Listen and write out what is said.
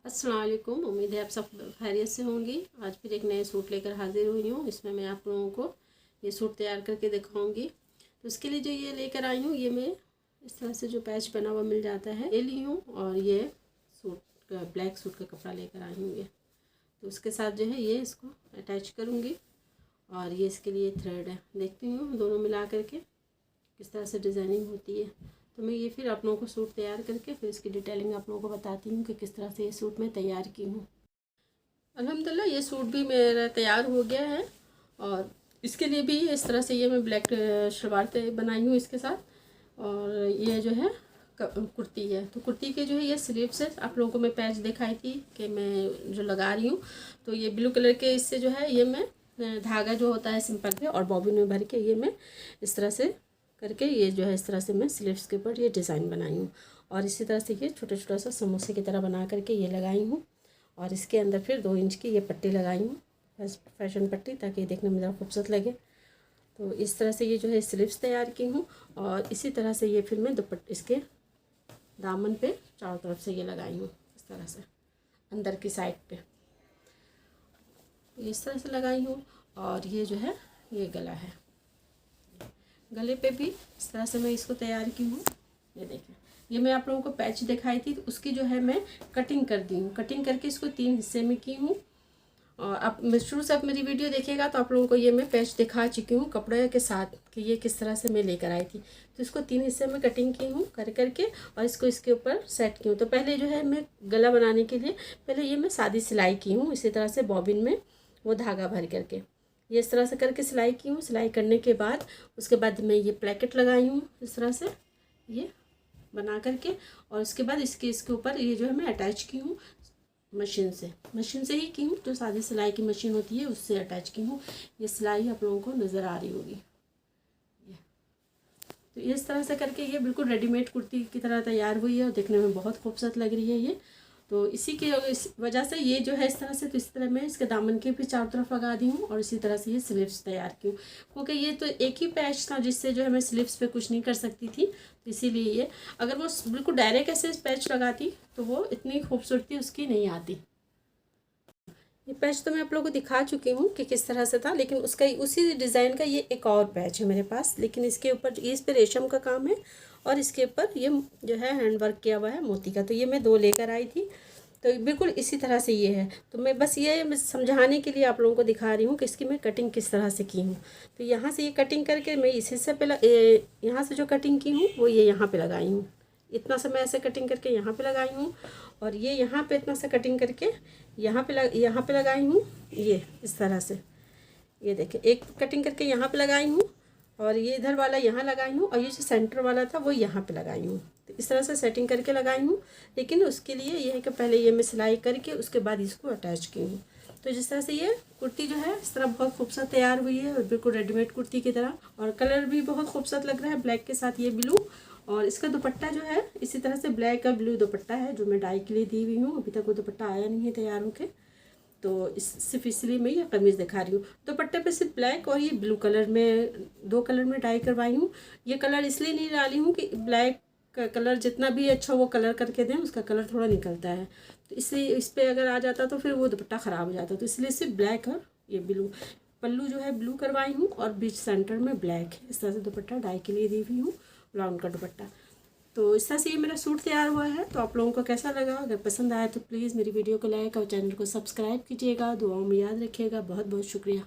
अस्सलाम वालेकुम। उम्मीद है आप सब खैरियत से होंगी। आज फिर एक नए सूट लेकर हाजिर हुई हूँ। इसमें मैं आप लोगों को ये सूट तैयार करके दिखाऊंगी। तो उसके लिए जो ये लेकर आई हूँ, ये मैं इस तरह से जो पैच बना हुआ मिल जाता है ये ली हूँ, और ये सूट का ब्लैक सूट का कपड़ा लेकर आई हूँ। ये तो उसके साथ जो है ये इसको अटैच करूँगी, और ये इसके लिए थ्रेड है। देखती हूँ दोनों मिला करके किस तरह से डिज़ाइनिंग होती है। तो मैं ये फिर आप लोगों को सूट तैयार करके फिर इसकी डिटेलिंग आप लोगों को बताती हूँ कि किस तरह से ये सूट मैं तैयार की हूँ। अल्हम्दुलिल्लाह ये सूट भी मेरा तैयार हो गया है, और इसके लिए भी इस तरह से ये मैं ब्लैक शलवार बनाई हूँ इसके साथ। और ये जो है कुर्ती है, तो कुर्ती के जो है ये स्लीव्स है। आप लोगों को मैं पैच दिखाई थी कि मैं जो लगा रही हूँ, तो ये ब्लू कलर के इससे जो है ये मैं धागा जो होता है सिंपल पे और बॉबिन में भर के ये मैं इस तरह से करके ये जो है इस तरह से मैं स्लीव्स के ऊपर ये डिज़ाइन बनाई हूँ। और इसी तरह से ये छोटा छोटा सा समोसे की तरह बना करके ये लगाई हूँ, और इसके अंदर फिर 2 इंच की ये पट्टी लगाई हूँ, फैशन पट्टी, ताकि ये देखने में ज़रा खूबसूरत लगे। तो इस तरह से ये जो है स्लीव्स तैयार की हूँ, और इसी तरह से ये फिर मैं इसके दामन पे चारों तरफ से ये लगाई हूँ इस तरह से अंदर की साइड पे इस तरह से लगाई हूँ। और ये जो है ये गला है, गले पे भी इस तरह से मैं इसको तैयार की हूँ। ये देखें, ये मैं आप लोगों को पैच दिखाई थी, तो उसकी जो है मैं कटिंग कर दी हूँ। कटिंग करके इसको 3 हिस्से में की हूँ। और आप शुरू से आप मेरी वीडियो देखिएगा तो आप लोगों को ये मैं पैच दिखा चुकी हूँ कपड़े के साथ कि ये किस तरह से मैं लेकर आई थी। तो इसको 3 हिस्से में कटिंग की हूँ करके, और इसको इसके ऊपर सेट की हूँ। तो पहले जो है मैं गला बनाने के लिए पहले ये मैं सादी सिलाई की हूँ, इसी तरह से बॉबिन में वो धागा भर करके ये इस तरह से करके सिलाई की हूँ। सिलाई करने के बाद उसके बाद मैं ये प्लेकेट लगाई हूँ इस तरह से ये बना करके, और उसके बाद इसके ऊपर ये जो है मैं अटैच की हूँ मशीन से ही की हूँ। जो सादी सिलाई की मशीन होती है उससे अटैच की हूँ। ये सिलाई आप लोगों को नज़र आ रही होगी। ये तो इस तरह से करके ये बिल्कुल रेडीमेड कुर्ती की तरह तैयार हुई है, और देखने में बहुत खूबसूरत लग रही है ये। तो इसी की वजह से ये जो है इस तरह से, तो इस तरह मैं इसके दामन के भी चारों तरफ लगा दी हूँ, और इसी तरह से ये स्लीव्स तैयार की हूँ। क्योंकि ये तो एक ही पैच था जिससे जो है मैं स्लीव्स पे कुछ नहीं कर सकती थी, तो इसीलिए ये अगर वो बिल्कुल डायरेक्ट ऐसे पैच लगाती तो वो इतनी खूबसूरती उसकी नहीं आती। ये पैच तो मैं आप लोगों को दिखा चुकी हूँ कि किस तरह से था, लेकिन उसका उसी डिज़ाइन का ये एक और पैच है मेरे पास, लेकिन इसके ऊपर इस पे रेशम का काम है, और इसके ऊपर ये जो है हैंड वर्क किया हुआ है मोती का। तो ये मैं 2 लेकर आई थी, तो बिल्कुल इसी तरह से ये है। तो मैं बस ये समझाने के लिए आप लोगों को दिखा रही हूँ कि इसकी मैं कटिंग किस तरह से की हूँ। तो यहाँ से ये कटिंग करके मैं इस हिस्से पे यहाँ से जो कटिंग की हूँ वो ये यहाँ पे लगाई हूँ। इतना सा मैं ऐसे कटिंग करके यहाँ पे लगाई हूँ, और ये यहाँ पे इतना सा कटिंग करके यहाँ पे लगाई हूँ। ये इस तरह से ये देखें, एक कटिंग करके यहाँ पे लगाई हूँ, और ये इधर वाला यहाँ लगाई हूँ, और ये जो सेंटर वाला था वो यहाँ पे लगाई हूँ। तो इस तरह से सेटिंग करके लगाई हूँ। लेकिन उसके लिए ये है कि पहले ये मैं सिलाई करके उसके बाद इसको अटैच की हूँ। तो जिस तरह से ये कुर्ती जो है इस तरह बहुत खूबसूरत तैयार हुई है, और बिल्कुल रेडीमेड कुर्ती की तरह, और कलर भी बहुत खूबसूरत लग रहा है ब्लैक के साथ ये ब्लू। और इसका दुपट्टा जो है इसी तरह से ब्लैक का ब्लू दुपट्टा है जो मैं डाई के लिए दी हुई हूँ। अभी तक वो दुपट्टा आया नहीं है तैयार होके, तो सिर्फ इसलिए मैं ये कमीज़ दिखा रही हूँ। दुपट्टे पे सिर्फ ब्लैक और ये ब्लू कलर में 2 कलर में डाई करवाई हूँ। ये कलर इसलिए नहीं डाली हूँ कि ब्लैक का कलर जितना भी अच्छा वो कलर करके दें उसका कलर थोड़ा निकलता है, तो इसलिए इस पर अगर आ जाता तो फिर वो दुपट्टा ख़राब हो जाता। तो इसलिए सिर्फ ब्लैक और ये ब्लू, पल्लू जो है ब्लू करवाई हूँ, और बीच सेंटर में ब्लैक है। इस तरह से दुपट्टा डाई के लिए दी हुई हूँ, राउंड का दुपट्टा। तो इस तरह से ये मेरा सूट तैयार हुआ है। तो आप लोगों को कैसा लगा? अगर पसंद आया तो प्लीज़ मेरी वीडियो को लाइक और चैनल को सब्सक्राइब कीजिएगा। दुआओं में याद रखिएगा। बहुत बहुत शुक्रिया।